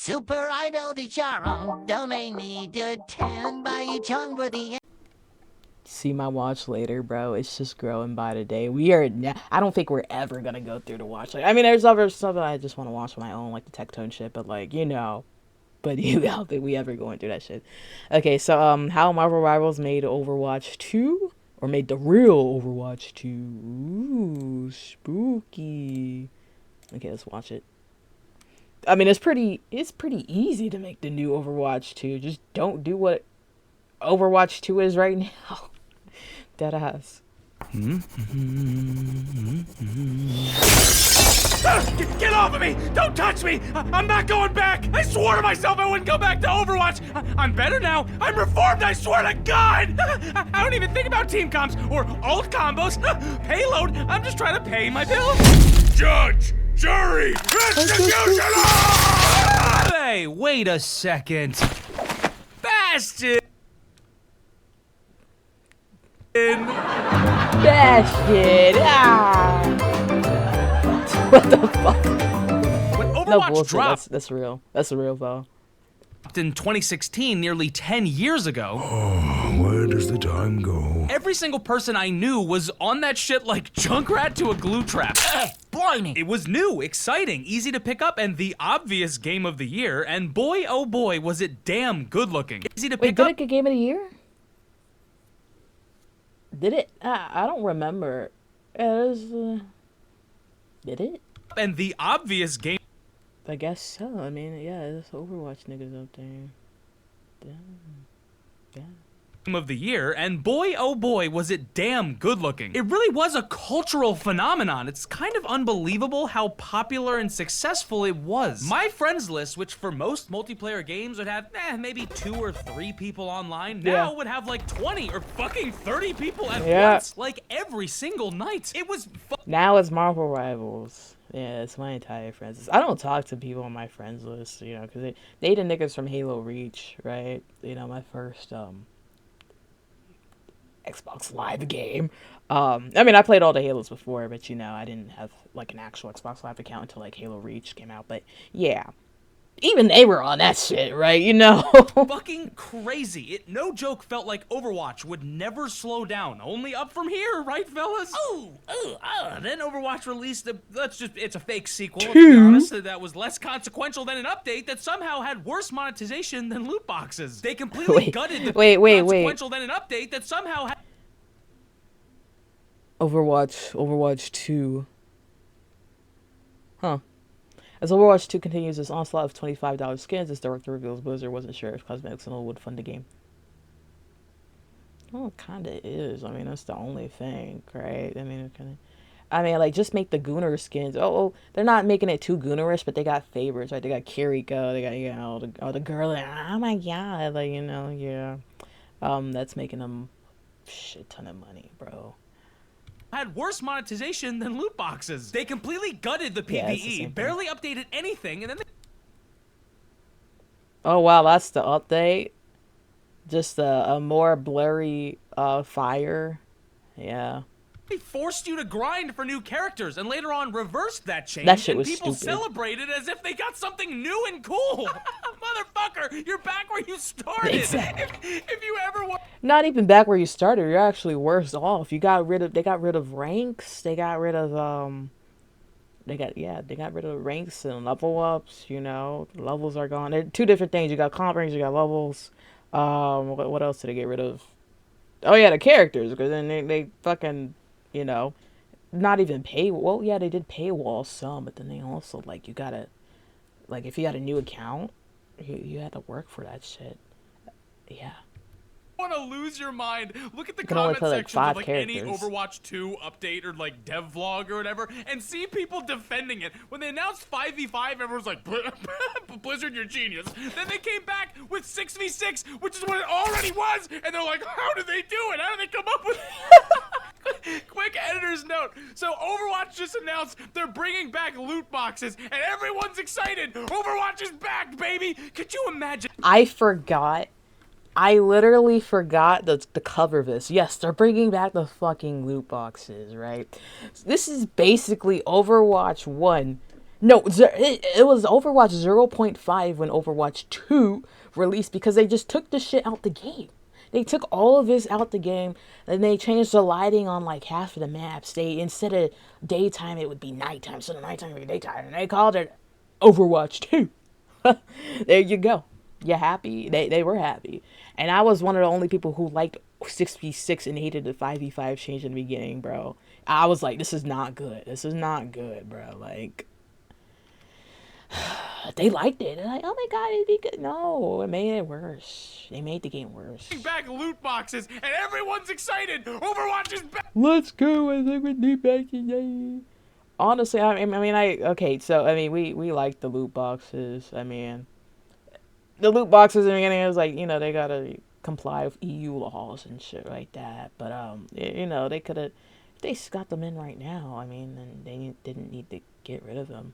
Super Idol de Charo, donated 10 by each for the See my watch later, bro. It's just growing by the day. We are. I don't think we're ever gonna go through the watch. Like, I mean, there's other stuff that I just want to watch on my own, like the Tectone shit. But like, you know, but I don't think we ever going through that shit. Okay, so how Marvel Rivals made Overwatch 2 or made the real Overwatch 2. Ooh, spooky. Okay, let's watch it. I mean, it's pretty easy to make the new Overwatch 2. Just don't do what Overwatch 2 is right now. Dead ass. Get off of me! Don't touch me! I'm not going back! I swore to myself I wouldn't go back to Overwatch! I'm better now! I'm reformed, I swear to God! I don't even think about team comps or alt combos! Payload! I'm just trying to pay my bills! Judge! Jury! Executioner! Hey, wait a second. Bastard! Bastion! Ah! What the fuck? When Overwatch No bullshit. dropped, That's real. That's real though. in 2016, nearly 10 years ago. Oh, where does the time go? Every single person I knew was on that shit like Junkrat to a glue trap. blimey. It was new, exciting, easy to pick up, and the obvious game of the year, and boy oh boy was it damn good looking. Easy to Wait, pick did up. it get Game of the Year? Did it? I don't remember. It was, did it? And the obvious game I guess so. I mean, yeah, there's Overwatch niggas up there. Yeah. of the year, and boy oh boy was it damn good looking. It really was a cultural phenomenon. It's kind of unbelievable how popular and successful it was. My friends list, which for most multiplayer games would have maybe 2 or 3 people online, now would have like 20 or fucking 30 people at once, like every single night. It was Now it's Marvel Rivals. Yeah, it's my entire friends list. I don't talk to people on my friends list, you know, because they the niggas from Halo Reach, right? You know, my first Xbox Live game. I mean, I played all the Halos before, but you know, I didn't have like an actual Xbox Live account until like Halo Reach came out. But yeah, even they were on that shit, right? You know, fucking crazy. It, no joke, felt like Overwatch would never slow down. Only up from here, right, fellas? Then Overwatch released it's a fake sequel, to be honest, that was less consequential than an update that somehow had worse monetization than loot boxes. They completely gutted the consequential than an update that somehow had Overwatch 2. Huh. As Overwatch 2 continues its onslaught of $25 skins, its director reveals Blizzard wasn't sure if cosmetics and all would fund the game. Well, it kinda is. I mean, that's the only thing, right? I mean, like, just make the Gooner skins. Oh, they're not making it too Goonerish, but they got favorites, right? They got Kiriko, they got, you know, the girl, like, oh my god, like, you know, yeah. That's making them a shit ton of money, bro. Had worse monetization than loot boxes. They completely gutted the PvE, barely updated anything, and then Oh wow, that's the update. Just a more blurry fire. Yeah. they forced you to grind for new characters, and later on reversed that change. That shit and was people stupid. celebrated as if they got something new and cool. Motherfucker, you're back where you started. Exactly. If you ever want. Not even back where you started. You're actually worse off. They got rid of ranks. They got rid of They got rid of ranks and level ups. You know, levels are gone. They're two different things. You got comp ranks. You got levels. What else did they get rid of? Oh yeah, the characters. Because then they fucking, you know, not even pay. Well, yeah, they did paywall some, but then they also like you gotta, like if you had a new account, you had to work for that shit. Yeah. Want to lose your mind, look at the You can only comment play, like, sections 5 of like any characters. Overwatch 2 update or like dev vlog or whatever, and see people defending it. When they announced 5v5, everyone's like, Blizzard, you're genius. Then they came back with 6v6, which is what it already was, and they're like, how did they do it? How did they come up with it? Quick editor's note. So Overwatch just announced they're bringing back loot boxes, and everyone's excited. Overwatch is back, baby. Could you imagine? I literally forgot the cover of this. Yes, they're bringing back the fucking loot boxes, right? This is basically Overwatch 1 No, it was Overwatch 0.5 when Overwatch 2 released because they just took the shit out the game. They took all of this out the game and they changed the lighting on like half of the maps. They, instead of daytime, it would be nighttime. So the nighttime would be daytime. And they called it Overwatch 2. There you go. You happy? They were happy. And I was one of the only people who liked 6v6 and hated the 5v5 change in the beginning, bro. I was like, this is not good. This is not good, bro. Like, they liked it. They're like, oh my god, it'd be good. No, it made it worse. They made the game worse. Back loot boxes, and everyone's excited. Overwatch is back. Let's go. I think we need back today. Honestly, okay, so, we like the loot boxes. The loot boxes in the beginning, it was like, they gotta comply with EU laws and shit like that. But, they could have, they got them in right now, then they didn't need to get rid of them.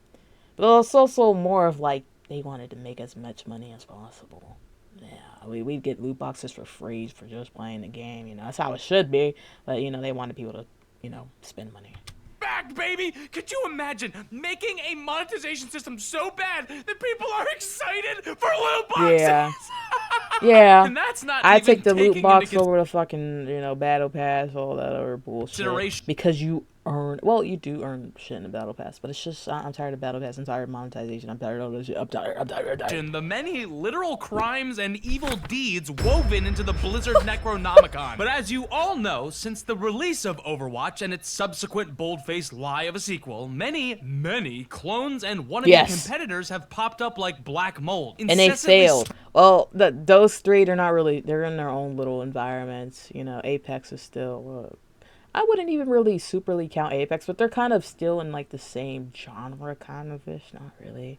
But it's also more of like, they wanted to make as much money as possible. Yeah, we'd get loot boxes for free for just playing the game, that's how it should be. But, they wanted people to, spend money. Back, baby! Could you imagine making a monetization system so bad that people are excited for loot boxes? Yeah. Yeah. And that's not I even take the loot taking box into over the fucking, battle pass, all that other bullshit. consideration. Because you earn, well, you do earn shit in the battle pass, but it's just, I'm tired of battle pass, I'm tired of monetization, I'm tired of this shit, I'm tired. The many literal crimes and evil deeds woven into the Blizzard Necronomicon. But as you all know, since the release of Overwatch and its subsequent bold-faced lie of a sequel, many clones and wannabe competitors have popped up like black mold. And they failed. Well, those three, they're in their own little environments. Apex is still, I wouldn't even really superly count Apex, but they're kind of still in like the same genre, kind of ish. Not really.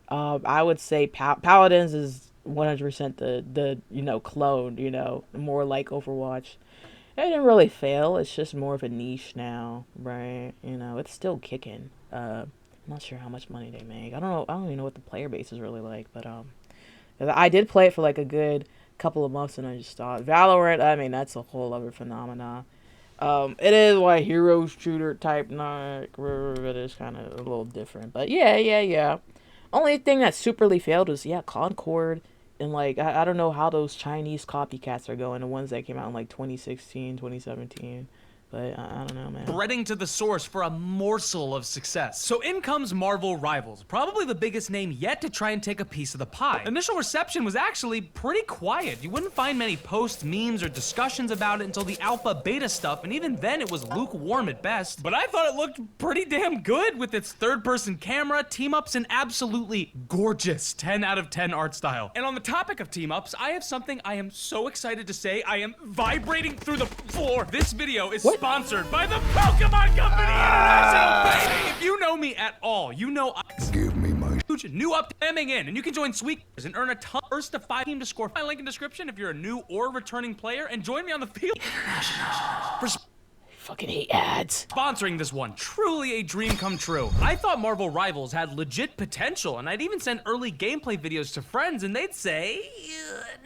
I would say Paladins is 100% the clone. More like Overwatch. It didn't really fail. It's just more of a niche now, right? It's still kicking. I'm not sure how much money they make. I don't even know what the player base is really like, but I did play it for like a good couple of months and I just stopped. Valorant, that's a whole other phenomenon. It is like hero shooter type, it is kind of a little different, but yeah. Only thing that superly failed was, Concord, and like, I don't know how those Chinese copycats are going, the ones that came out in like 2016, 2017. But I don't know, man. Breading to the source for a morsel of success. So in comes Marvel Rivals, probably the biggest name yet to try and take a piece of the pie. Initial reception was actually pretty quiet. You wouldn't find many posts, memes, or discussions about it until the alpha beta stuff, and even then it was lukewarm at best. But I thought it looked pretty damn good with its third-person camera, team-ups, and absolutely gorgeous 10 out of 10 art style. And on the topic of team-ups, I have something I am so excited to say. I am vibrating through the floor. This video is sponsored by the Pokemon Company International, baby! If you know me at all, you know Give me my huge new upcoming in, and you can join Sweeters and earn a ton first to 5 team to score. My link in description if you're a new or returning player, and join me on the field. For fucking hate ads. Sponsoring this one, truly a dream come true. I thought Marvel Rivals had legit potential, and I'd even send early gameplay videos to friends, and they'd say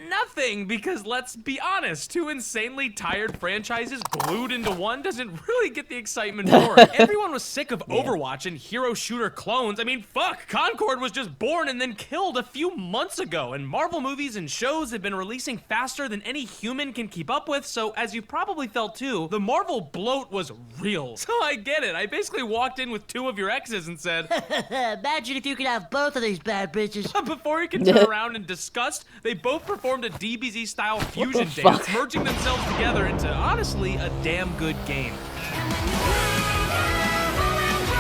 nothing, because let's be honest, two insanely tired franchises glued into one doesn't really get the excitement for it. Everyone was sick of Overwatch and hero shooter clones. Fuck, Concord was just born and then killed a few months ago, and Marvel movies and shows have been releasing faster than any human can keep up with, so as you probably felt too, the Marvel bloat was real. So I get it. I basically walked in with 2 of your exes and said, imagine if you could have both of these bad bitches. Before you can turn around in disgust, they both performed a DBZ-style fusion dance, merging themselves together into, honestly, a damn good game.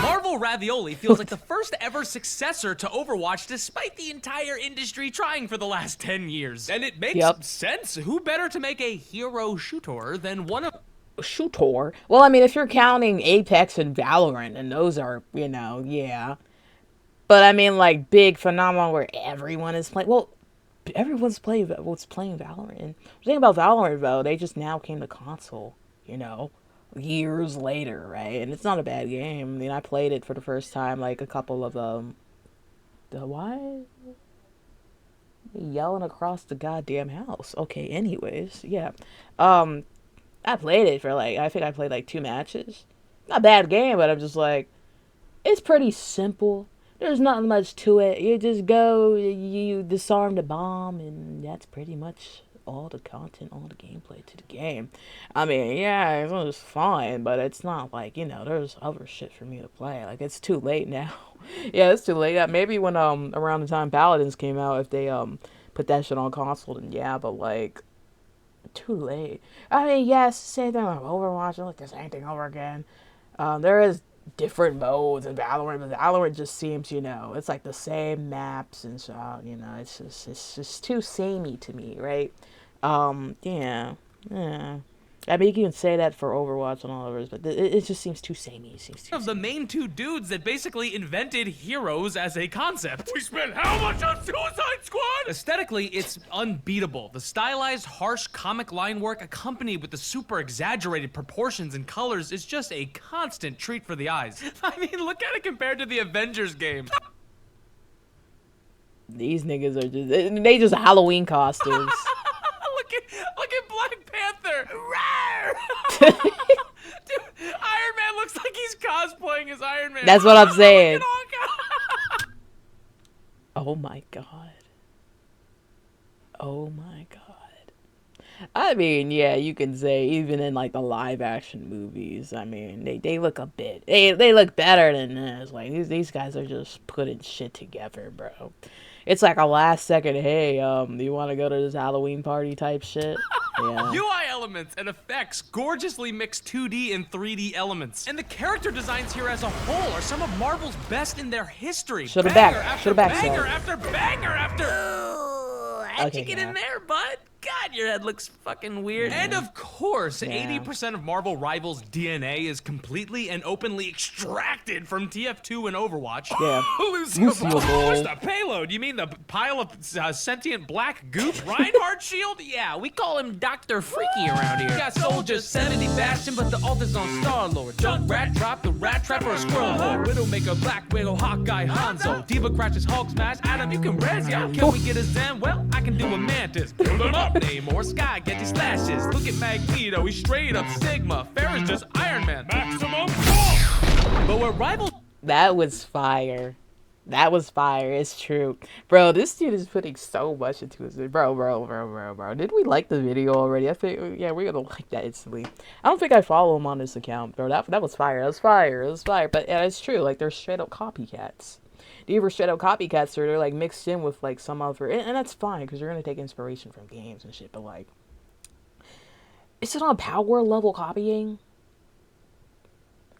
Marvel Ravioli feels like the first ever successor to Overwatch, despite the entire industry trying for the last 10 years. And it makes sense. Who better to make a hero shooter than one of... Shooter? Well, if you're counting Apex and Valorant, and those are, yeah. But like big phenomenon where everyone is playing. Well, everyone's playing Valorant. The thing about Valorant, though, they just now came to console. Years later, right? And it's not a bad game. I played it for the first time like a couple of yelling across the goddamn house. Okay, anyways, yeah. I played it for I think I played 2 matches. Not a bad game, but I'm just like, it's pretty simple. there's not much to it. You just go, you disarm the bomb, and that's pretty much all the content, all the gameplay to the game. I mean, yeah, it was fine, but it's not like, you know, there's other shit for me to play. Like, it's too late now. Yeah, it's too late. Maybe when around the time Paladins came out, if they put that shit on console, then yeah, but like, too late. I mean, yes, same thing with Overwatch. Look, the same thing over again. There is different modes in Valorant, but Valorant just seems, you know, it's like the same maps and so, you know, it's just too samey to me, right? Yeah, yeah. I mean, you can say that for Overwatch and all others, but it just seems too samey. It seems too of the main two dudes that basically invented heroes as a concept. We spent how much on Suicide Squad? Aesthetically, it's unbeatable. The stylized, harsh comic line work accompanied with the super exaggerated proportions and colors is just a constant treat for the eyes. I mean, look at it compared to the Avengers game. These niggas are they just Halloween costumes. Look at Black Panther. Dude, Iron Man looks like he's cosplaying as Iron Man. That's what I'm saying. Oh my god. Oh my god. I mean, yeah, you can say even in like the live action movies, I mean, they look a bit, they look better than this. Like these guys are just putting shit together, bro. It's like a last second, hey, do you want to go to this Halloween party type shit? Yeah. UI elements and effects gorgeously mix 2D and 3D elements. And the character designs here as a whole are some of Marvel's best in their history. Should have back. Banger after banger after. How'd you get in there, bud? God, your head looks fucking weird. And of course, Yeah. 80% of Marvel Rivals' DNA is completely and openly extracted from TF2 and Overwatch. Yeah. Lucio Ball. What's the payload? You mean the pile of sentient black goop? Reinhardt shield? Yeah, we call him Dr. Freaky around here. Got soldiers, 70 Bastion, but the alt is on Star-Lord. Junk Rat Drop, the Rat Trapper, a Squirrel Hole. Widowmaker, Black Widow, Hawkeye, Hanzo. Diva crashes, Hulk smash. Adam, you can res, yo. Can we get a Zen? Well, I can do a Mantis. Build him up. Namor, Sky, get these slashes. Look at Magneto, he's straight up Sigma. Fair is just Iron Man. Maximum force! But what Rivals... That was fire. That was fire. It's true. Bro, this dude is putting so much into his... Bro. Did we like the video already? I think, yeah, we're gonna like that instantly. I don't think I follow him on this account, bro. That was fire. That was fire. It was fire. But yeah, it's true. Like, they're straight up copycats. These were straight up copycats, or they're like mixed in with like some other, and that's fine because you're gonna take inspiration from games and shit. But like, is it on power level copying?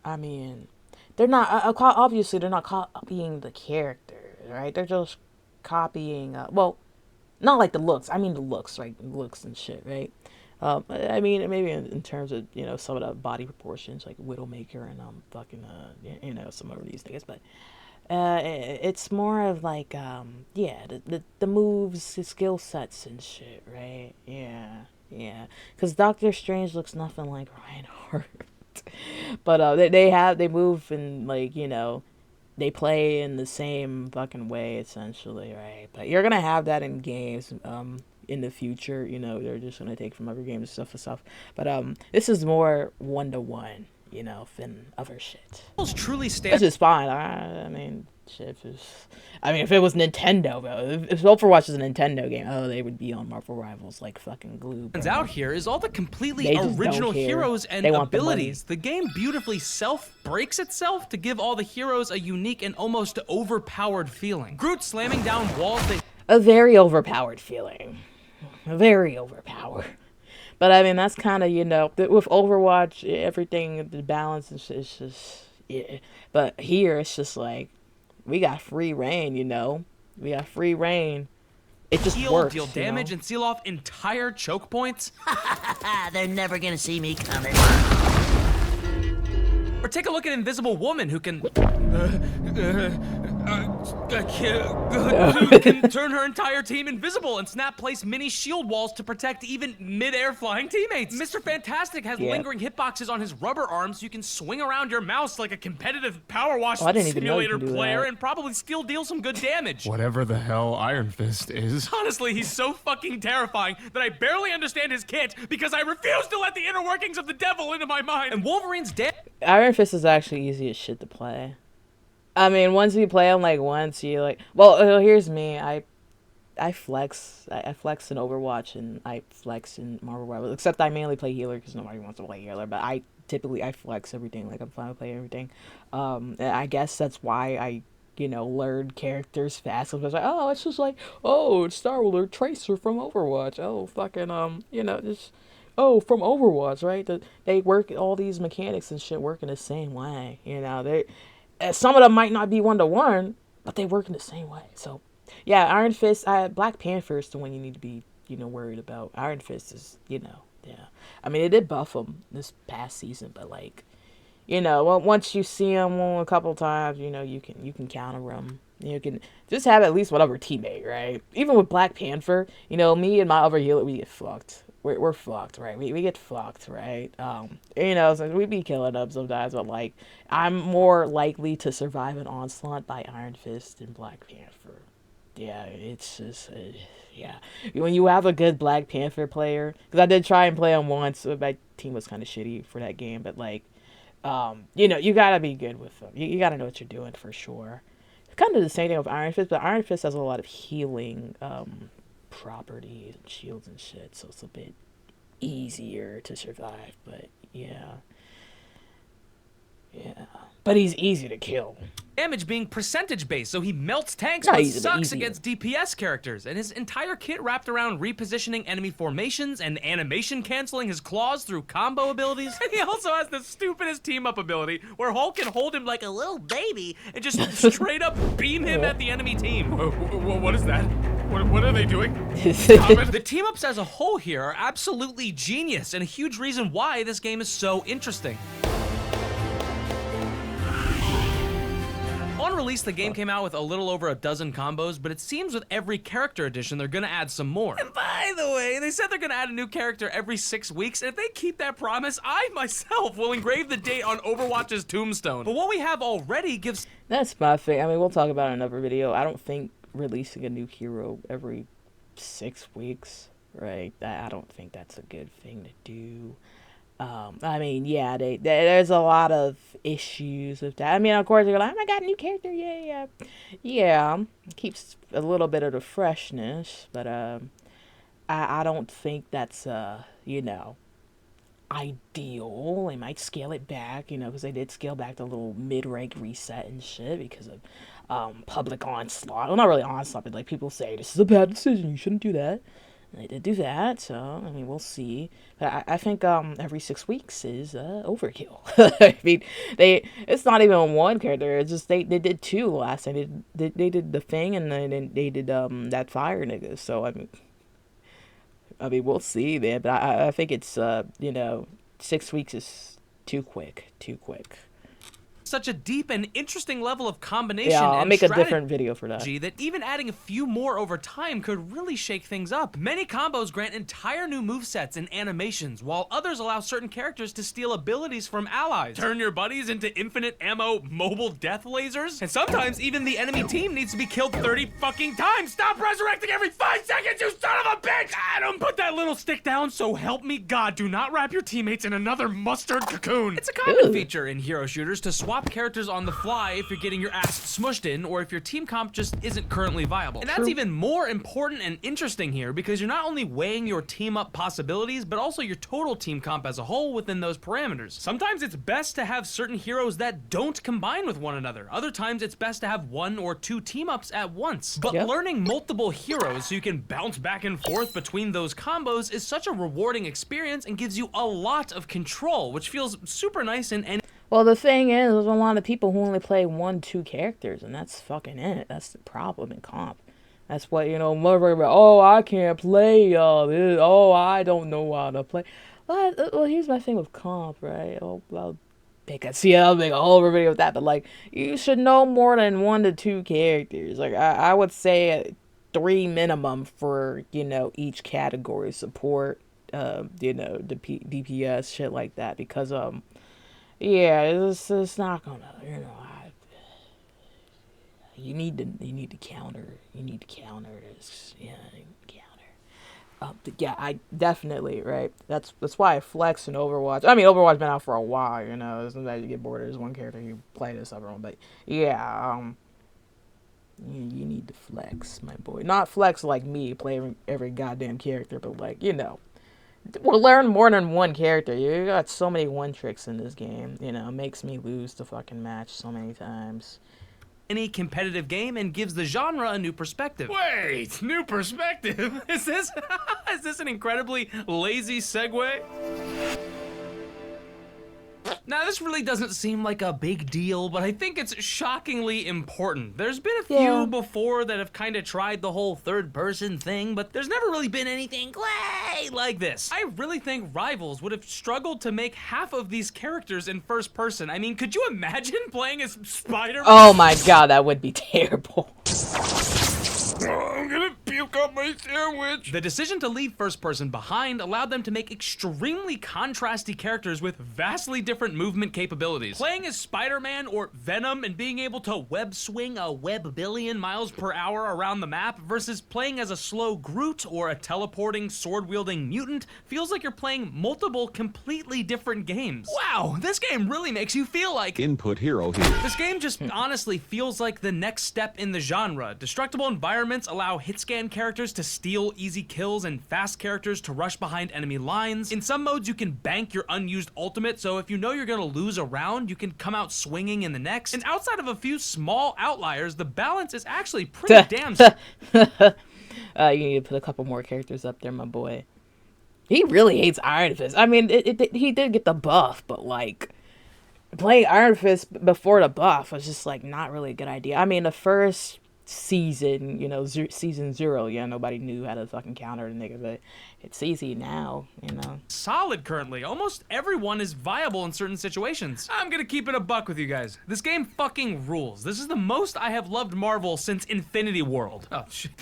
I mean, they're not obviously they're not copying the character, right? They're just copying. Well, not like the looks. I mean the looks, right? Looks and shit, right? I mean maybe in terms of, you know, some of the body proportions, like Widowmaker and fucking you know, some of these things, but. It's more of like, yeah, the moves, the skill sets and shit, right? Yeah. Because Doctor Strange looks nothing like Reinhardt. But, they move and, like, you know, they play in the same fucking way, essentially, right? But you're gonna have that in games, in the future, you know, they're just gonna take from other games and stuff. But, this is more one-to-one. You know, than other shit. Truly Which is fine. I mean, shit. If it was Nintendo, bro. If Overwatch is a Nintendo game, oh, they would be on Marvel Rivals like fucking glue. Bro. Out here is all the completely original heroes and abilities. The game beautifully breaks itself to give all the heroes a unique and almost overpowered feeling. Groot slamming down walls. A very overpowered feeling. Very overpowered. But I mean, that's kind of, you know, with Overwatch, everything, the balance is just, yeah. But here, it's just like, we got free reign, you know? We got free reign. It just works, deal damage, and seal off entire choke points. They're never gonna see me coming. Or take a look at Invisible Woman, who can... can turn her entire team invisible and place mini shield walls to protect even mid-air flying teammates. Mr. Fantastic has lingering hitboxes on his rubber arms so you can swing around your mouse like a competitive power wash simulator player and probably still deal some good damage. Whatever the hell Iron Fist is. Honestly, he's so fucking terrifying that I barely understand his kit because I refuse to let the inner workings of the devil into my mind. And Wolverine's dead. Iron Fist is actually easy as shit to play. I mean, once you play them like once, you like. Well, here's me. I flex. I flex in Overwatch and I flex in Marvel Rivals. Except I mainly play healer because nobody wants to play healer. But I flex everything. Like I'm fine with playing everything. And I guess that's why I learn characters fast. I was like, oh, it's just like, oh, it's Star Wars Tracer from Overwatch. Oh, fucking just from Overwatch, right? They work all these mechanics and shit work in the same way. They some of them might not be 1-to-1, but they work in the same way. So. Yeah, Iron Fist. Black Panther is the one you need to be, worried about. Iron Fist is, yeah. I mean, it did buff him this past season, but like, once you see him a couple times, you can counter him. You can just have at least one other teammate, right? Even with Black Panther, me and my other healer, we get fucked. We're fucked, right? We get fucked, right? So we be killing them sometimes, but like, I'm more likely to survive an onslaught by Iron Fist than Black Panther. Yeah, it's just, yeah. When you have a good Black Panther player, because I did try and play him once, so my team was kind of shitty for that game, but like, you gotta be good with them. You gotta know what you're doing for sure. It's kind of the same thing with Iron Fist, but Iron Fist has a lot of healing properties and shields and shit, so it's a bit easier to survive, but yeah. Yeah. But he's easy to kill. Damage being percentage based, so he melts tanks Not but easy, but sucks easier. against DPS characters, and his entire kit wrapped around repositioning enemy formations and animation canceling his claws through combo abilities. And he also has the stupidest team-up ability where Hulk can hold him like a little baby and just straight up beam him at the enemy team. What is that? What are they doing? The team-ups as a whole here are absolutely genius, and a huge reason why this game is so interesting. On release, the game came out with a little over a dozen combos, but it seems with every character edition, they're gonna add some more. And by the way, they said they're gonna add a new character every 6 weeks, and if they keep that promise, I myself will engrave the date on Overwatch's tombstone. But what we have already gives... That's my thing. I mean, we'll talk about it in another video. I don't think releasing a new hero every 6 weeks, right? I don't think that's a good thing to do. I mean, yeah, there's a lot of issues with that. I mean, of course, you're like, oh my god, new character, yeah. Keeps a little bit of the freshness, but I don't think that's ideal. They might scale it back, because they did scale back the little mid-rank reset and shit because of public onslaught. Well, not really onslaught, but like people say this is a bad decision, you shouldn't do that. And they did do that, so I mean, we'll see. But I think every 6 weeks is overkill. I mean, it's not even one character. It's just they did two last time. They did the thing, and then they did that fire nigga. So I mean, we'll see, man. But I think it's 6 weeks is too quick. such a deep and interesting level of combination I'll and make a different video for that. that even adding a few more over time could really shake things up. Many combos grant entire new movesets and animations, while others allow certain characters to steal abilities from allies. Turn your buddies into infinite ammo mobile death lasers? And sometimes even the enemy team needs to be killed 30 fucking times! Stop resurrecting every 5 seconds, you son of a bitch! Adam, put that little stick down, so help me God, do not wrap your teammates in another mustard cocoon! It's a common feature in hero shooters to swap characters on the fly if you're getting your ass smushed in, or if your team comp just isn't currently viable. And that's even more important and interesting here, because you're not only weighing your team up possibilities, but also your total team comp as a whole within those parameters. Sometimes it's best to have certain heroes that don't combine with one another. Other times it's best to have 1 or 2 team ups at once. But learning multiple heroes so you can bounce back and forth between those combos is such a rewarding experience and gives you a lot of control, which feels super nice and well, the thing is, there's a lot of people who only play 1-2 characters, and that's fucking it. That's the problem in comp. That's what, oh, I can't play, this. Oh, I don't know how to play. Well, here's my thing with comp, right? Oh, I'll make a whole other video with that, but, like, you should know more than 1 to 2 characters. Like, I would say 3 minimum for, each category support, DPS, shit like that, because, yeah, it's not gonna, you need to counter this, counter. Yeah, I definitely, right. That's why I flex in Overwatch. I mean, Overwatch been out for a while, you know. Sometimes you get bored of this one character, you play this other one. But yeah, you need to flex, my boy. Not flex like me, play every goddamn character, but like, you know, we'll learn more than one character. You got so many one tricks in this game, you know. It makes me lose the fucking match so many times. Any competitive game and gives the genre a new perspective. Wait, new perspective? Is this is this an incredibly lazy segue? Now, this really doesn't seem like a big deal, but I think it's shockingly important. There's been a few Yeah. before that have kind of tried the whole third-person thing, but there's never really been anything quite like this. I really think Rivals would have struggled to make half of these characters in first person. I mean, could you imagine playing as Spider-Man? Oh my god, that would be terrible. I'm gonna puke up my sandwich. The decision to leave first person behind allowed them to make extremely contrasty characters with vastly different movement capabilities. Playing as Spider-Man or Venom and being able to web swing a web-billion miles per hour around the map versus playing as a slow Groot or a teleporting, sword-wielding mutant feels like you're playing multiple completely different games. Wow, this game really makes you feel like Input hero here. this game just honestly feels like the next step in the genre. Destructible environments allow hitscan characters to steal easy kills and fast characters to rush behind enemy lines. In some modes, you can bank your unused ultimate, so if you know you're gonna lose a round, you can come out swinging in the next. And outside of a few small outliers, the balance is actually pretty damn. You need to put a couple more characters up there, my boy. He really hates Iron Fist. I mean, he did get the buff, but like, playing Iron Fist before the buff was just like not really a good idea. I mean, the first season, you know, season 0, yeah, nobody knew how to fucking counter the nigga, but it's easy now, you know. Solid currently. Almost everyone is viable in certain situations. I'm gonna keep it a buck with you guys. This game fucking rules. This is the most I have loved Marvel since Infinity World. Oh shit.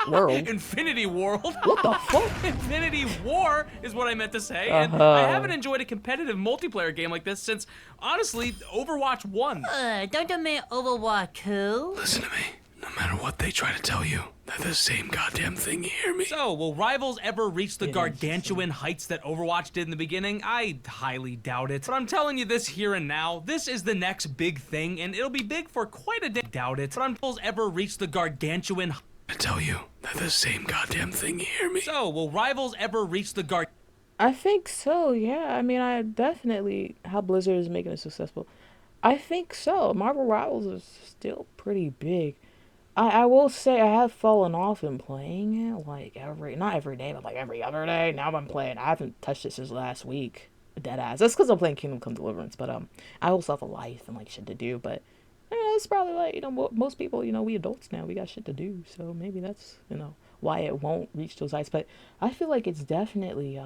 World? Infinity World? What the fuck? Infinity War is what I meant to say, and I haven't enjoyed a competitive multiplayer game like this since, honestly, Overwatch 1. Don't you mean Overwatch 2? Listen to me. No matter what they try to tell you, they're the same goddamn thing, you hear me? So, will Rivals ever reach the gargantuan heights that Overwatch did in the beginning? I highly doubt it. But I'm telling you this here and now, this is the next big thing, and it'll be big for quite a day. Doubt it. But I'm Rivals ever reach the gargantuan. I tell you, they're the same goddamn thing, you hear me? So, will Rivals ever reach the I think so, yeah. I mean, I definitely, how Blizzard is making it successful. I think so. Marvel Rivals is still pretty big. I will say I have fallen off in playing it, like not every day, but like every other day. Now I'm playing. I haven't touched it since last week. Deadass. That's because I'm playing Kingdom Come Deliverance, but I also have a life and like shit to do. But it's probably like, you know, most people, you know, we adults now, we got shit to do. So maybe that's, you know, why it won't reach those heights. But I feel like it's definitely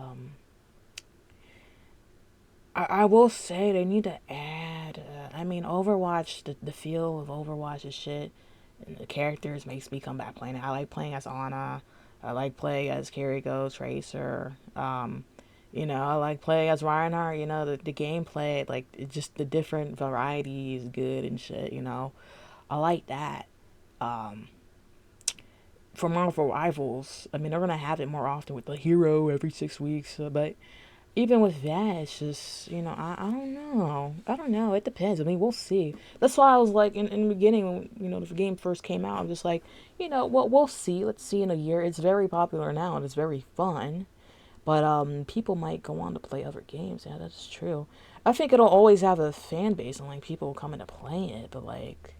I will say they need to add. I mean, Overwatch, the feel of Overwatch is shit. And the characters makes me come back playing it. I like playing as Ana. I like playing as Kiriko, Tracer. You know, I like playing as Reinhardt. You know, the gameplay, like, it just the different variety is good and shit, you know. I like that. For Marvel Rivals, I mean, they're going to have it more often with the hero every 6 weeks. But even with that, it's just, you know, I don't know. I don't know. It depends. I mean, we'll see. That's why I was like, in the beginning, when, you know, the game first came out, I'm just like, you know, we'll see. Let's see in a year. It's very popular now, and it's very fun. But people might go on to play other games. Yeah, that's true. I think it'll always have a fan base, and, like, people coming to play it. But, like,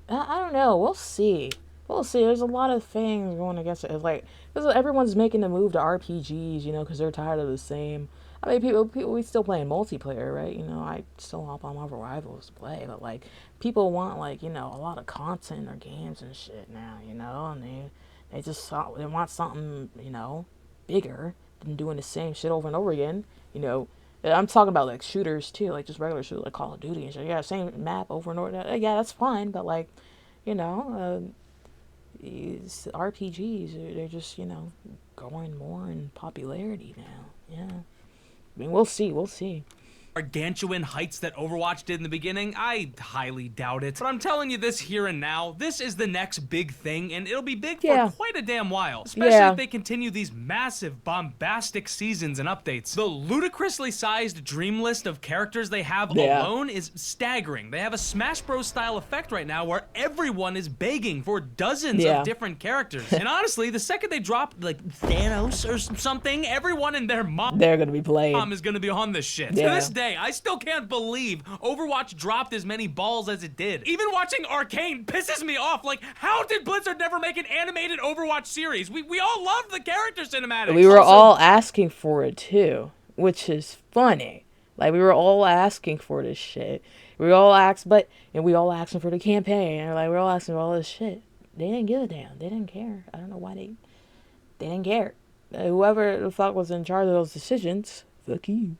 I don't know. We'll see. We'll see. There's a lot of things going against it. It's like, because everyone's making the move to RPGs, you know, because they're tired of the same. I mean, people, we still playing multiplayer, right? You know, I still hop on Marvel Rivals to play, but, like, people want, like, you know, a lot of content or games and shit now, you know, and they want something, you know, bigger than doing the same shit over and over again, you know. I'm talking about, like, shooters, too, like, just regular shooters, like Call of Duty and shit. Yeah, same map over and over. Yeah, that's fine, but, like, you know, RPGs, they're just, you know, growing more in popularity now, yeah. I mean, we'll see. gargantuan heights that Overwatch did in the beginning? I highly doubt it. But I'm telling you this here and now, this is the next big thing, and it'll be big for quite a damn while. Especially if they continue these massive, bombastic seasons and updates. The ludicrously sized dream list of characters they have alone is staggering. They have a Smash Bros. Style effect right now where everyone is begging for dozens of different characters. And honestly, the second they drop, like, Thanos or something, everyone and their mom they're gonna be playing. Is gonna be on this shit. To this day, I still can't believe Overwatch dropped as many balls as it did. Even watching Arcane pisses me off. Like, how did Blizzard never make an animated Overwatch series? We all loved the character cinematics. We were all asking for it too, which is funny. Like, we were all asking for this shit. We all asked, and we all asking for the campaign. And like, we're all asking for all this shit. They didn't give a damn. They didn't care. I don't know why they didn't care. Whoever the fuck was in charge of those decisions, fuck you.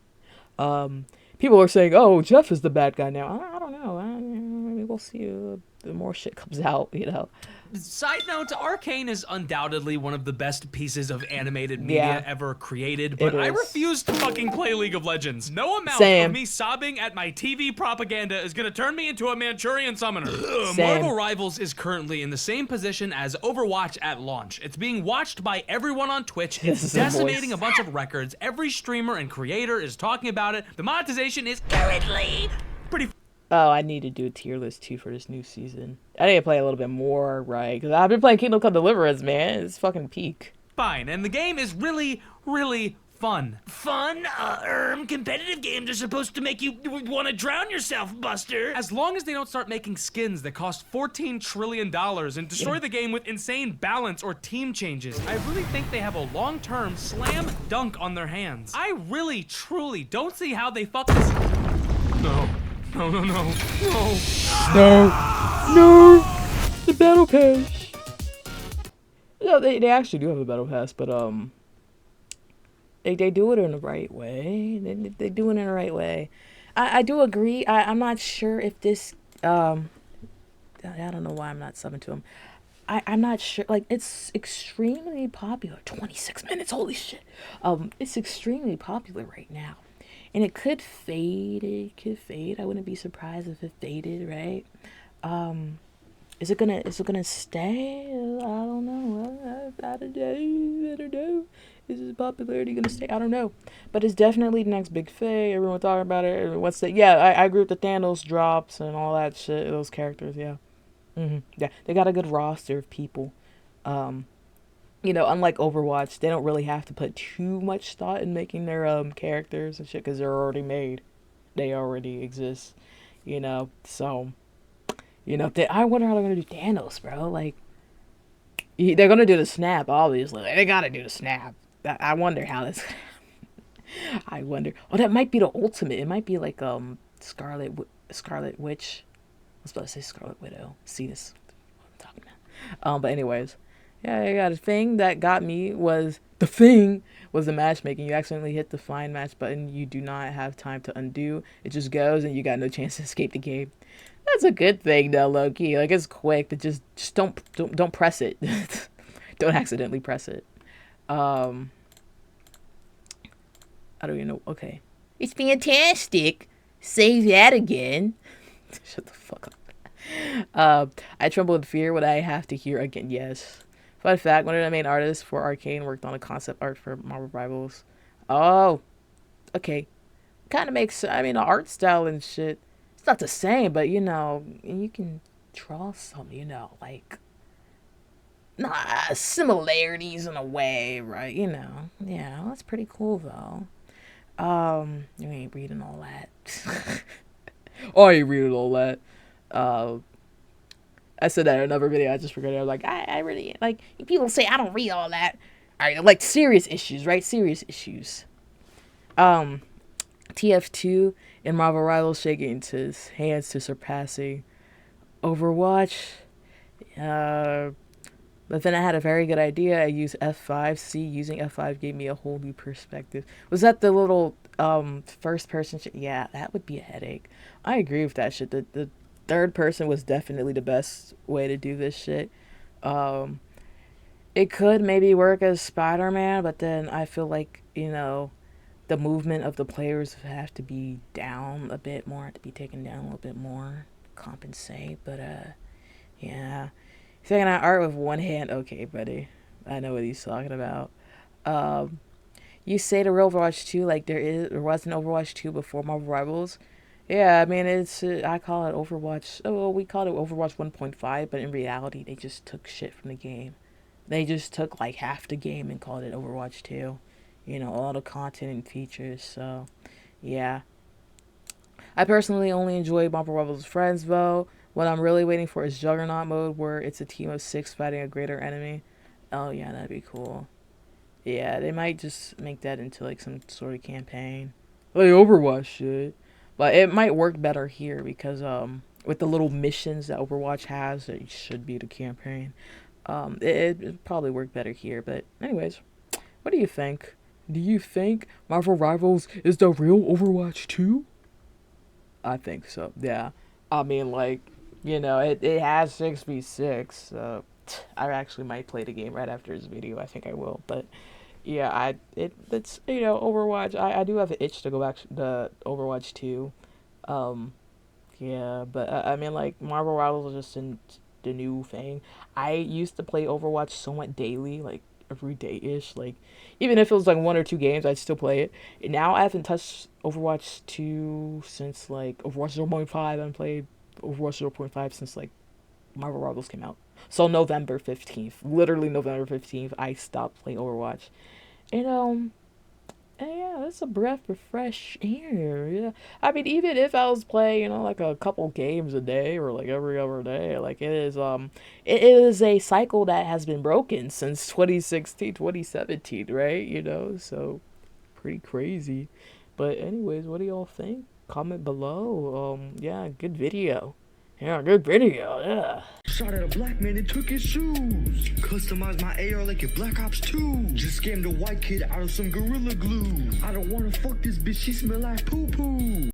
People are saying, oh, Jeff is the bad guy now. I don't know. Maybe we'll see the more shit comes out, you know. Side note, Arcane is undoubtedly one of the best pieces of animated media ever created, but I refuse to fucking play League of Legends. No amount of me sobbing at my TV propaganda is gonna turn me into a Manchurian summoner. Marvel Rivals is currently in the same position as Overwatch at launch. It's being watched by everyone on Twitch. It's decimating a bunch of records. Every streamer and creator is talking about it. The monetization is currently pretty. Oh, I need to do a tier list too for this new season. I need to play a little bit more, right? Because I've been playing Kingdom Come Deliverance, man. It's fucking peak. Fine, and the game is really, really fun. Fun? Competitive games are supposed to make you want to drown yourself, Buster. As long as they don't start making skins that cost $14 trillion and destroy the game with insane balance or team changes, I really think they have a long-term slam dunk on their hands. I really, truly don't see how they fuck this. No. No. The battle pass. No, they actually do have a battle pass, but they do it in the right way. They do it in the right way. I do agree. I'm not sure if this I don't know why I'm not subbing to him. I'm not sure. Like, it's extremely popular. 26 minutes. Holy shit. It's extremely popular right now. And it could fade. I wouldn't be surprised if it faded, right? Is it gonna stay? I don't know. I don't know. Is its popularity gonna stay? I don't know. But it's definitely the next big thing. Everyone talking about it. I agree with the Thanos drops and all that shit. Those characters, yeah. Yeah, they got a good roster of people. You know, unlike Overwatch, they don't really have to put too much thought in making their characters and shit because they're already made. They already exist, you know. So, you know, I wonder how they're gonna do Thanos, bro. Like, they're gonna do the snap, obviously. They gotta do the snap. I wonder how this. I wonder. Oh, that might be the ultimate. It might be like Scarlet Witch. I was about to say Scarlet Widow. See this? What I'm talking about. But anyways. Yeah, I got a thing that got me was the matchmaking. You accidentally hit the find match button. You do not have time to undo. It just goes and you got no chance to escape the game. That's a good thing though, low key. Like, it's quick, but just don't press it. Don't accidentally press it. I don't even know. Okay. It's fantastic. Save that again. Shut the fuck up. I tremble with fear when I have to hear again. Yes. Fun fact, one of the main artists for Arcane worked on a concept art for Marvel Rivals. Oh, okay. Kind of makes, I mean, the art style and shit, it's not the same, but, you know, you can draw some, you know, like, similarities in a way, right? You know, yeah, that's pretty cool, though. You ain't reading all that. I ain't reading all that. I said that in another video. I just forgot. I was like, I really, like, people say I don't read all that. All right, like, serious issues, right? Serious issues. TF2 in Marvel Rivals shaking his hands to surpassing Overwatch. But then I had a very good idea. I used F5. See, using F5 gave me a whole new perspective. Was that the little first person shit? Yeah, that would be a headache. I agree with that shit. The third person was definitely the best way to do this shit. It could maybe work as Spider-Man, but then I feel like, you know, the movement of the players have to be down a bit more, to be taken down a little bit more, compensate. But yeah. Second out art with one hand. Okay, buddy, I know what he's talking about. You say the real Overwatch 2 like there was an Overwatch 2 before Marvel Rivals. Yeah, I mean, it's, I call it Overwatch, oh, we called it Overwatch 1.5, but in reality, they just took shit from the game. They just took, like, half the game and called it Overwatch 2. You know, all the content and features, so, yeah. I personally only enjoy Marvel Rivals Friends, though. What I'm really waiting for is Juggernaut mode, where it's a team of 6 fighting a greater enemy. Oh, yeah, that'd be cool. Yeah, they might just make that into, like, some sort of campaign. Like Overwatch shit. But it might work better here because with the little missions that Overwatch has, it should be the campaign. It probably work better here. But anyways, what do you think? Do you think Marvel Rivals is the real Overwatch 2? I think so, yeah. I mean, like, you know, it has 6v6. So I actually might play the game right after this video. I think I will. But yeah, it's, you know, Overwatch. I do have an itch to go back to the Overwatch 2. Yeah, but I mean, like, Marvel Rivals is just the new thing. I used to play Overwatch somewhat daily, like every day-ish. Like, even if it was like 1 or 2 games, I'd still play it. And now I haven't touched Overwatch 2 since like Overwatch 0.5. I haven't played Overwatch 0.5 since like Marvel Rivals came out. So November 15th, literally November 15th, I stopped playing Overwatch. And yeah, it's a breath of fresh air. Yeah, I mean, even if I was playing, you know, like a couple games a day or like every other day, like it is a cycle that has been broken since 2016, 2017, right? You know, so pretty crazy. But anyways, what do y'all think? Comment below. Yeah, good video. Yeah, good video, yeah. Shot at a black man and took his shoes. Customized my AR like a Black Ops 2. Just scammed a white kid out of some Gorilla Glue. I don't wanna fuck this bitch, she smell like poo-poo.